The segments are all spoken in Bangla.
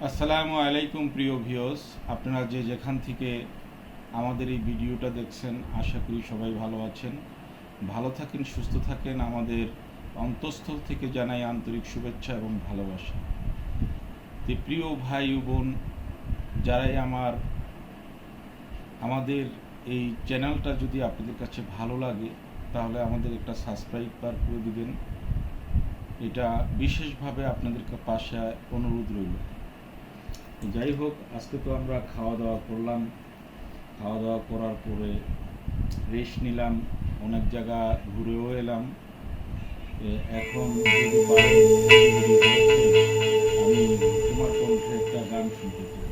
আসসালামু আলাইকুম প্রিয় ভিউয়ার্স, আপনারা যে যেখান থেকে আমাদের এই ভিডিওটা দেখছেন, আশা করি সবাই ভালো আছেন। ভালো থাকেন, সুস্থ থাকেন। আমাদের অন্তঃস্থল থেকে জানাই আন্তরিক শুভেচ্ছা এবং ভালোবাসা। তো প্রিয় ভাই ও বোন, যারাই আমাদের এই চ্যানেলটা যদি আপনাদের কাছে ভালো লাগে, তাহলে আমাদের একটা সাবস্ক্রাইব করে দিবেন। এটা বিশেষভাবে আপনাদের পাশে অনুরোধ রইল। যাই হোক, আজকে তো আমরা খাওয়া দাওয়া করলাম। খাওয়া দাওয়া করার পরে রেস্ট নিলাম, অনেক জায়গা ঘুরেও এলাম। এখন যদি পারি, আমি তোমার কণ্ঠে একটা গান শুনতে চাই।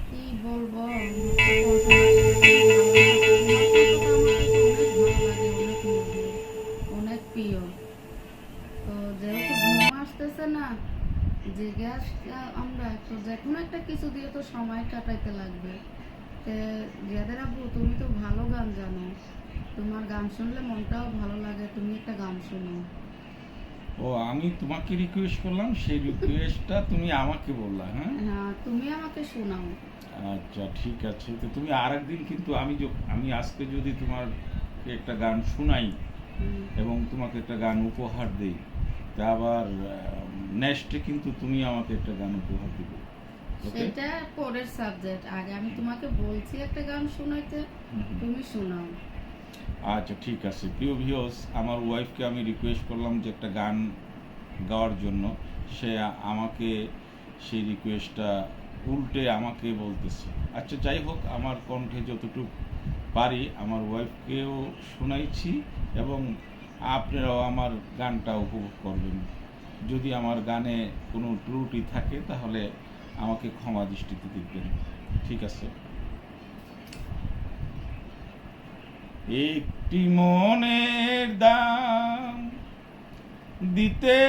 কি বলবো, তোমার কণ্ঠটা আমার কাছে অনেক ভালো লাগে, অনেক মধুর, অনেক প্রিয়। তো যেহেতু ঘুম আসতেছে না, জেগে আমরা তো যে কোনো একটা কিছু দিয়ে তো সময় কাটাইতে লাগবে। রিয়াদের আব্বু, তুমি তো ভালো গান জানো, তোমার গান শুনলে মনটাও ভালো লাগে, তুমি একটা গান শোনো। ও, আমি তোমাকে রিকোয়েস্ট করলাম, সেই রিকোয়েস্টটা তুমি আমাকে বললা, হ্যাঁ? হ্যাঁ, তুমি আমাকে শোনাও। আচ্ছা, ঠিক আছে। তো তুমি আরেকদিন কিন্তু আমি আজকে যদি তোমার একটা গান শোনাই হুম। এবং তোমাকে একটা গান উপহার দেই, তা আবার নেক্সটে কিন্তু তুমি আমাকে একটা গান উপহার দিবে। ওকে? সেটা পরের সাবজেক্ট, আগে আমি তোমাকে বলছি একটা গান শোনাইতে, তুমি শোনাও। আচ্ছা, ঠিক আছে। প্রিয় ভিউয়ার্স, আমার ওয়াইফকে আমি রিকোয়েস্ট করলাম যে একটা গান গাওয়ার জন্য। সে আমাকে সেই রিকোয়েস্টটা উল্টে আমাকে বলতেছে। আচ্ছা, যাই হোক, আমার কণ্ঠে যতটুকু পারি আমার ওয়াইফকেও শোনাইছি এবং আপনারাও আমার গানটা উপভোগ করবেন। যদি আমার গানে কোনো ত্রুটি থাকে তাহলে আমাকে ক্ষমা দৃষ্টিতে দেখবেন। ঠিক আছে? একটি মনের দাম দিতে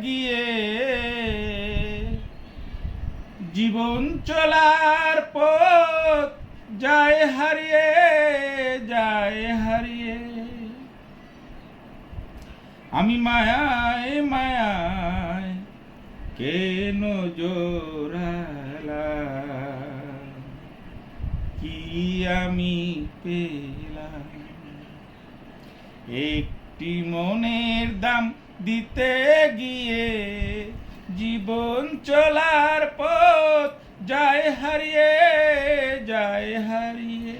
গিয়ে জীবন চলার পথ যায় হারিয়ে, যায় হারিয়ে। আমি মায়ায় মায়ায় কেন জোড়ালাম, কি আমি পেলাম। একটি মনের দাম দিতে গিয়ে জীবন চলার পথ যায় হারিয়ে, যায় হারিয়ে।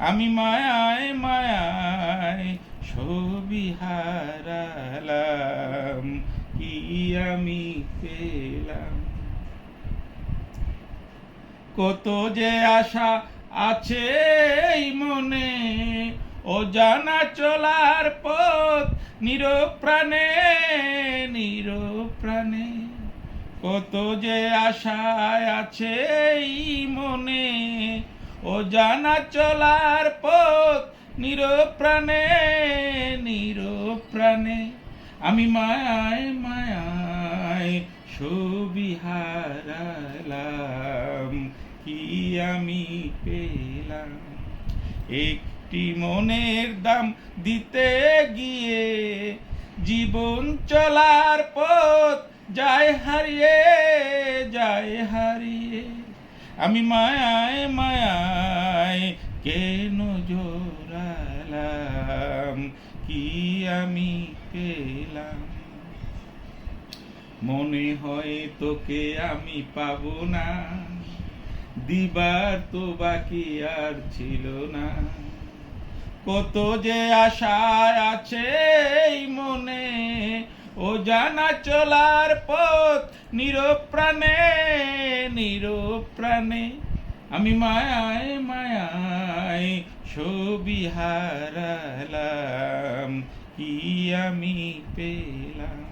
আমি মায়ায় মায়ায় ছবি হারালাম, কি আমি পেলাম। কত যে আশা আছে এই মনে, অজানা চলার পথ নিরপ্রাণে, নিরপ্রাণে। কত যে আশায় আছে এই মনে, অজানা চলার পথ নিরপ্রাণে, নিরপ্রাণে। আমি মায়ায় মায়ায় ছবি হারালাম, কি আমি পেলাম। একটি মনের দাম দিতে গিয়ে জীবন চলার পথ যায় হারিয়ে, যায় হারিয়ে। আমি মায়ায় মায়ায় কেন জোড়ালাম, কি আমি পেলাম। মনে হয় তোকে আমি পাবো না, দিবার তো বাকি আর ছিল না। কত যে আশায় আছে এই মনে, ও জানা চলার পথ নিরপ্রাণে, নিরপ্রাণে। আমি মায়ায় মায়ায় ছবি হারালাম, কি আমি পেলাম।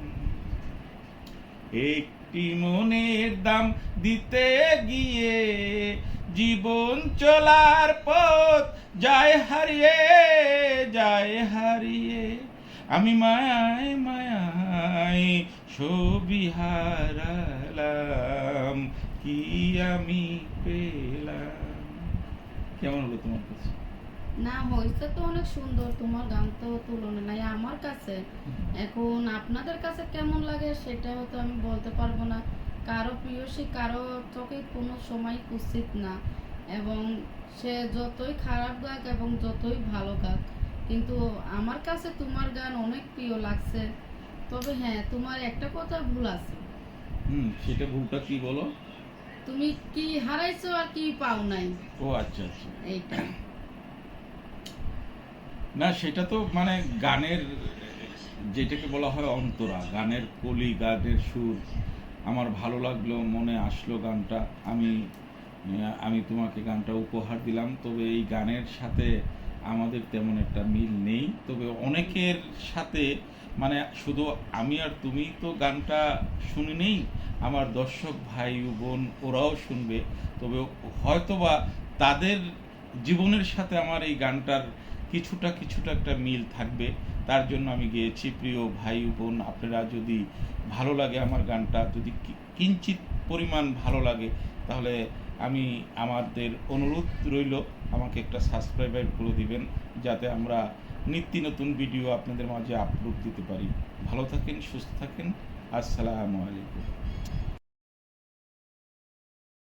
একটি মনের দাম দিতে গিয়ে জীবন চলার পথ যায় হারিয়ে, যায় হারিয়ে। আমি মায়ায় মায়ায় ছবি হারালাম, কি আমি পেলাম। কেমন হলো তোমার কাছে? না, হয়েছে তো অনেক সুন্দর, তোমার গান তো তুলনা নাই আমার কাছে। এখন আপনাদের কাছে কেমন লাগে সেটাও তো আমি বলতে পারবো না, কারো প্রিয়সী কারো চোখে কোনো সময় উচিত না, এবং সে যতই খারাপ গাক এবং যতই ভালো গাক, কিন্তু আমার কাছে তোমার গান অনেক প্রিয় লাগছে। তবে হ্যাঁ, তোমার একটা কথা ভুল আছে। সেটা ভুলটা কি বলো? তুমি কি হারাইছো আর কি পাও নাই, ও আচ্ছা আচ্ছা। এইটা। না, সেটা তো মানে গানের যেটাকে বলা হয় অন্তরা, গানের কলি, গানের সুর আমার ভালো লাগলো, মনে আসলো গানটা, আমি আমি তোমাকে গানটা উপহার দিলাম। তবে এই গানের সাথে আমাদের তেমন একটা মিল নেই, তবে অনেকের সাথে মানে শুধু আমি আর তুমি তো গানটা শুনি নেই, আমার দর্শক ভাই ও বোন ওরাও শুনবে, তবে হয়তোবা তাদের জীবনের সাথে আমার এই গানটার কিছুটা কিছুটা একটা মিল থাকবে, তার জন্য আমি গেয়েছি। প্রিয় ভাই ও বোন, আপনারা যদি ভালো লাগে আমার গানটা, যদি কিঞ্চিত পরিমাণ ভালো লাগে, তাহলে আমি আমাদের অনুরোধ রইল আমাকে একটা সাবস্ক্রাইবার করে দিবেন, যাতে আমরা নিত্য নতুন ভিডিও আপনাদের মাঝে আপলোড দিতে পারি। ভালো থাকেন, সুস্থ থাকেন। আসসালামু আলাইকুম।